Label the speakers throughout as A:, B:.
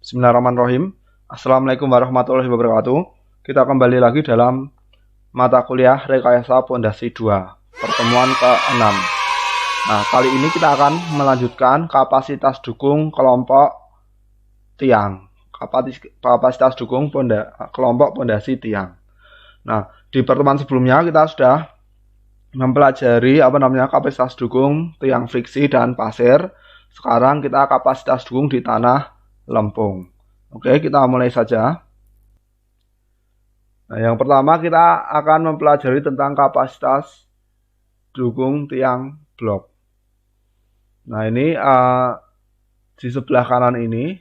A: Bismillahirrahmanirrahim. Assalamualaikum warahmatullahi wabarakatuh. Kita kembali lagi dalam mata kuliah Rekayasa Pondasi 2, pertemuan ke-6. Nah, kali ini kita akan melanjutkan kapasitas dukung kelompok tiang. Kapasitas dukung kelompok pondasi tiang. Nah, di pertemuan sebelumnya kita sudah mempelajari kapasitas dukung tiang friksi dan pasir. Sekarang kita kapasitas dukung di tanah lempung. Oke, kita mulai saja. Nah, yang pertama kita akan mempelajari tentang kapasitas dukung tiang blok. Nah, ini di sebelah kanan ini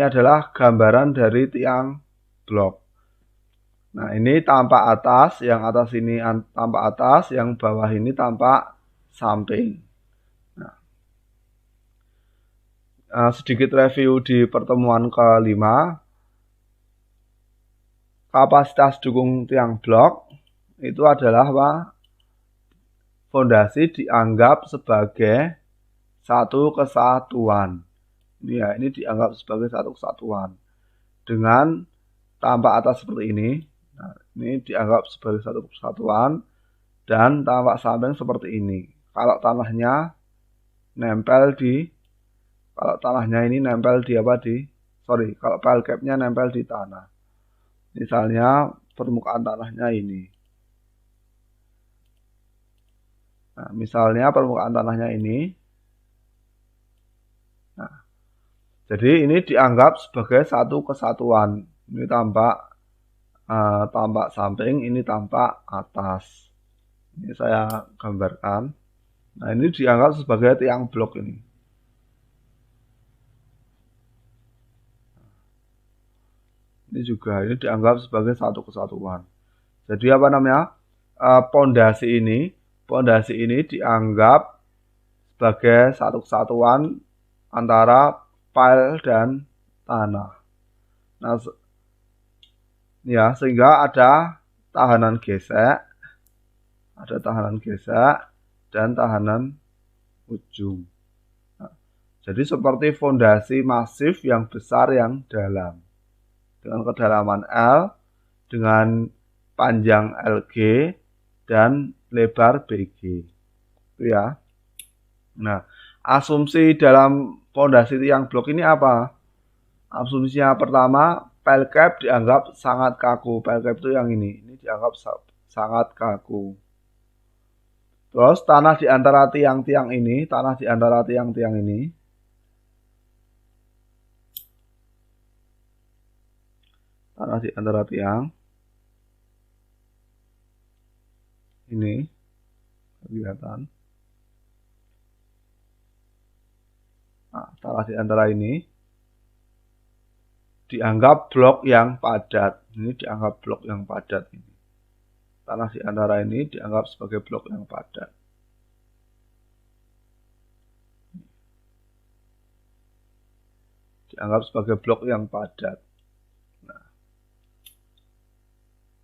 A: adalah gambaran dari tiang blok. Nah, ini tampak atas, yang atas ini tampak atas, yang bawah ini tampak samping. Sedikit review di pertemuan ke-5. Kapasitas dukung tiang blok itu adalah fondasi dianggap sebagai satu kesatuan. Ini dianggap sebagai satu kesatuan. Dengan tampak atas seperti ini. Nah, ini dianggap sebagai satu kesatuan dan tampak samping seperti ini. Kalau tanahnya ini nempel di kalau pile cap-nya nempel di tanah. Misalnya permukaan tanahnya ini. Nah, misalnya permukaan tanahnya ini. Nah, jadi ini dianggap sebagai satu kesatuan. Ini tampak samping, ini tampak atas. Ini saya gambarkan. Nah, ini dianggap sebagai tiang blok ini. Ini juga dianggap sebagai satu kesatuan. Jadi pondasi ini dianggap sebagai satu kesatuan antara pile dan tanah. Nah, sehingga ada tahanan gesek, dan tahanan ujung. Nah, jadi seperti fondasi masif yang besar yang dalam. Dengan kedalaman L, dengan panjang LG, dan lebar BG. Itu ya. Nah, asumsi dalam fondasi tiang blok ini apa? Asumsinya pertama, pile cap dianggap sangat kaku. Pile cap itu yang ini dianggap sangat kaku. Terus tanah di antara tiang-tiang ini, ini kelihatan. Nah, tanah di antara ini dianggap blok yang padat. Ini dianggap blok yang padat ini. Tanah di antara ini dianggap sebagai blok yang padat. Dianggap sebagai blok yang padat. Nah.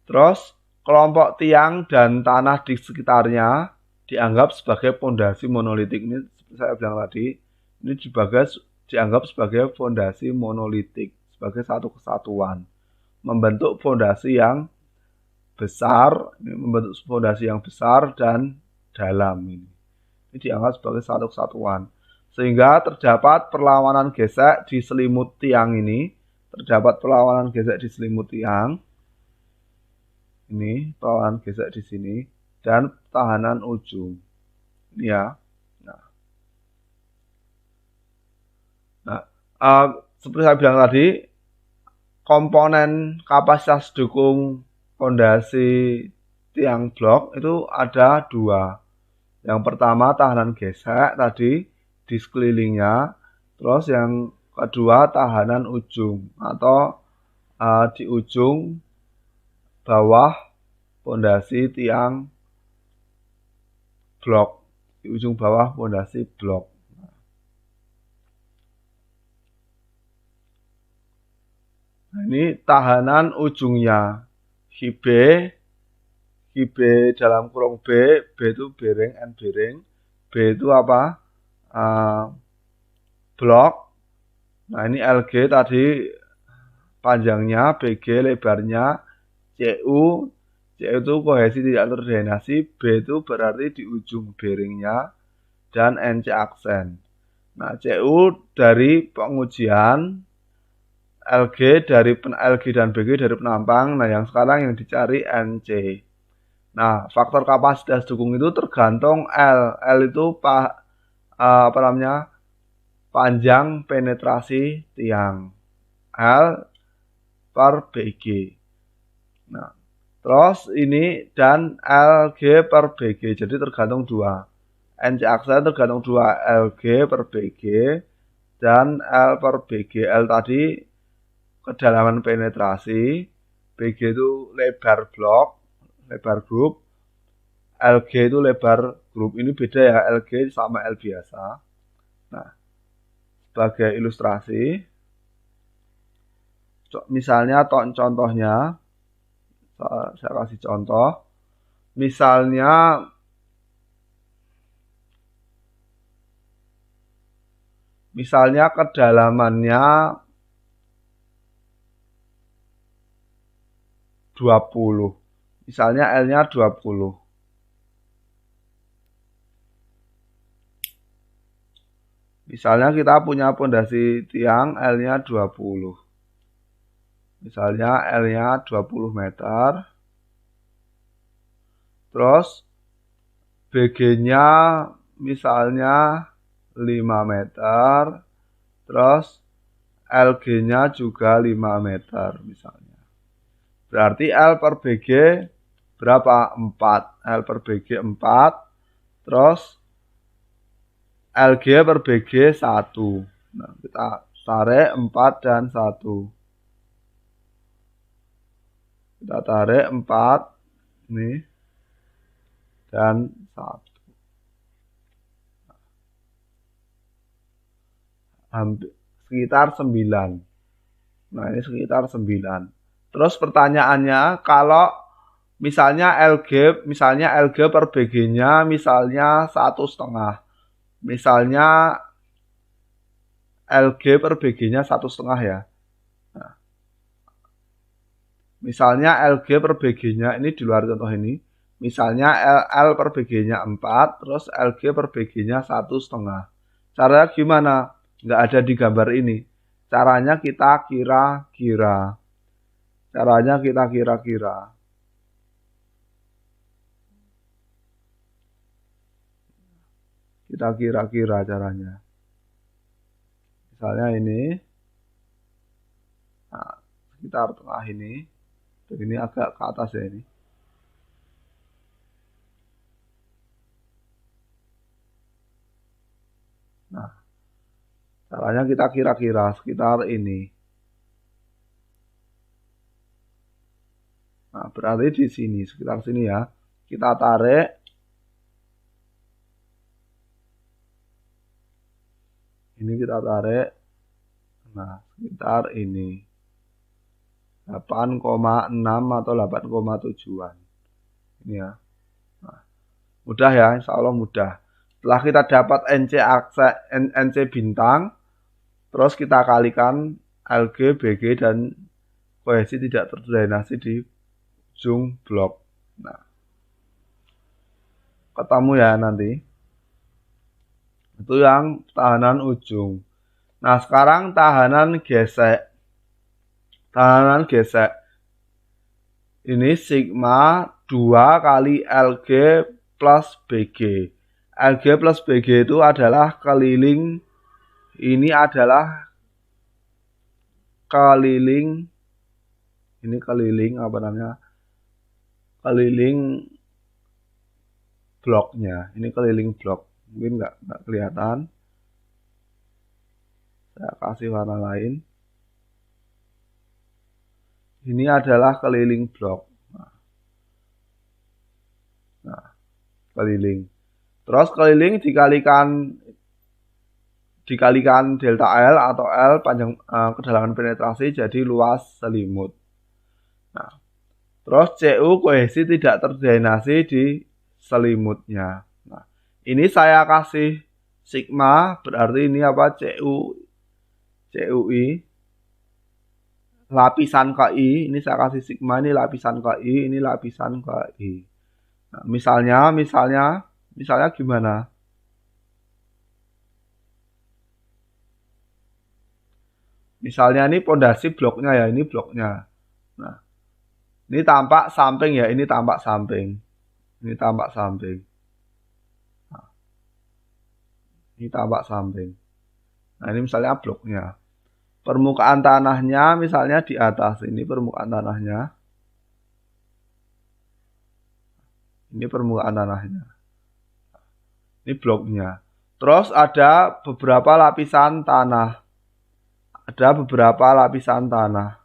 A: Terus kelompok tiang dan tanah di sekitarnya dianggap sebagai fondasi monolitik. Ini seperti saya bilang tadi, ini dianggap sebagai fondasi monolitik, sebagai satu kesatuan. Membentuk fondasi yang besar, dan dalam ini. Ini dianggap sebagai satu kesatuan. Sehingga terdapat perlawanan gesek di selimut tiang ini. Ini perlawanan gesek di sini dan tahanan ujung. Ini ya. Seperti saya bilang tadi, komponen kapasitas dukung fondasi tiang blok itu ada 2. Yang pertama tahanan gesek tadi di sekelilingnya, terus yang kedua tahanan ujung atau di ujung bawah fondasi tiang blok, di ujung bawah fondasi blok. Nah, ini tahanan ujungnya, HB dalam kurung B itu bearing, N bearing, B itu blok, Nah, ini LG tadi panjangnya, BG lebarnya, CU itu kohesi tidak terdrainasi, B itu berarti di ujung bearingnya, dan NC aksen. Nah, CU dari pengujian, LG dan BG dari penampang. Nah, yang sekarang yang dicari NC. Nah, faktor kapasitas dukung itu tergantung L. L itu panjang penetrasi tiang. L per BG. Nah, terus ini dan LG per BG. Jadi tergantung dua. NC aksen tergantung dua, LG per BG dan L per BG. L tadi kedalaman penetrasi, BG itu lebar blok, lebar grup, LG itu lebar grup. Ini beda ya, LG sama L biasa. Nah, sebagai ilustrasi, misalnya contohnya, saya kasih contoh, misalnya kedalamannya 20. Misalnya L-nya 20. Misalnya kita punya pondasi tiang L-nya 20. Misalnya L-nya 20 meter. Terus BG-nya misalnya 5 meter. Terus LG-nya juga 5 meter misalnya. Berarti L per BG berapa? 4. L per BG 4. Terus LG per BG 1. Nah, kita tarik 4 dan 1. Kita tarik 4 nih dan 1. Hampir sekitar 9. Nah, ini sekitar 9. Terus pertanyaannya, kalau misalnya LG per BG-nya misalnya 1,5. Misalnya LG per BG-nya 1,5 ya. Nah, misalnya LG per BG-nya ini di luar contoh ini. Misalnya L per BG-nya 4, terus LG per BG-nya 1,5. Caranya gimana? Nggak ada di gambar ini. Caranya kita kira-kira. Kita kira-kira caranya. Misalnya ini. Nah, sekitar tengah ini. Dan ini agak ke atas ya ini. Nah, caranya kita kira-kira sekitar ini. Nah, berarti di sini, sekitar sini ya. Kita tarik. Ini kita tarik. Nah, sekitar ini. 8,6 atau 8,7-an. Ini ya. Nah, mudah ya, insya Allah mudah. Setelah kita dapat NC bintang, terus kita kalikan LG, BG, dan kohesi tidak terdrainasi di ujung blok. Nah, ketemu ya nanti. Itu yang tahanan ujung. Nah, sekarang tahanan gesek. Ini sigma 2 kali LG plus BG. LG plus BG itu adalah keliling. Ini adalah keliling. Ini keliling apa namanya? Keliling bloknya. Ini keliling blok. Mungkin nggak kelihatan. Saya kasih warna lain. Ini adalah keliling blok. Nah, keliling. Terus keliling dikalikan delta L atau L panjang kedalaman penetrasi jadi luas selimut. Nah, terus CU kohesi tidak terdrainasi di selimutnya. Nah, ini saya kasih sigma, berarti ini apa? CU CUI, lapisan KI, ini saya kasih sigma, ini lapisan KI, ini lapisan KI. Nah, misalnya gimana? Misalnya ini pondasi bloknya ya, ini bloknya. Nah, ini tampak samping ya, ini tampak samping. Ini tampak samping. Nah, ini tampak samping. Nah, ini misalnya bloknya. Permukaan tanahnya misalnya di atas. Ini permukaan tanahnya. Ini permukaan tanahnya. Ini bloknya. Terus ada beberapa lapisan tanah. Ada beberapa lapisan tanah.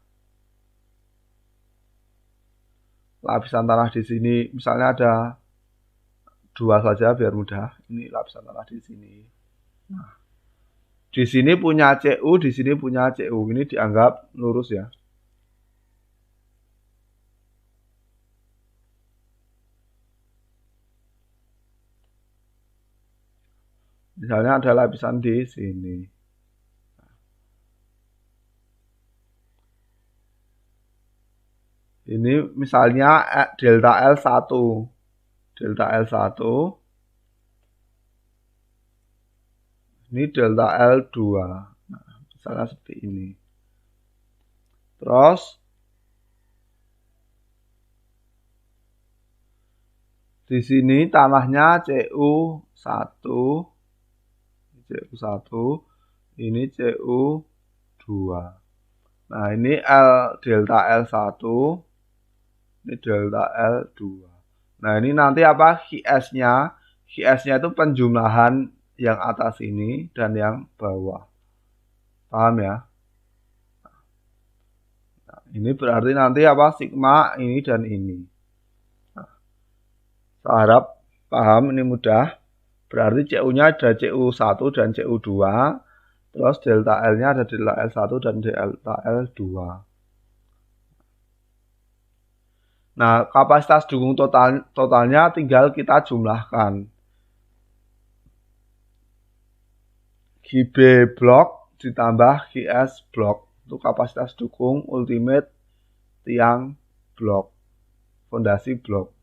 A: Lapisan tanah di sini misalnya ada 2 saja biar mudah. Ini lapisan tanah di sini. Nah, di sini punya CU, di sini punya CU. Ini dianggap lurus ya. Misalnya ada lapisan di sini. Ini misalnya delta L1. Delta L1. Ini delta L2. Nah, misalnya seperti ini. Terus di sini tanahnya CU1. CU1. Ini CU2. Nah, ini delta L1. Ini delta L2. Nah, ini nanti apa? QS-nya. QS-nya itu penjumlahan yang atas ini dan yang bawah. Paham ya? Nah, ini berarti nanti apa? Sigma ini dan ini. Nah, saya harap paham, ini mudah. Berarti CU-nya ada CU1 dan CU2. Terus delta L-nya ada delta L1 dan delta L2. Nah, kapasitas dukung totalnya tinggal kita jumlahkan. GB blok ditambah GS blok. Itu kapasitas dukung ultimate tiang blok, fondasi blok.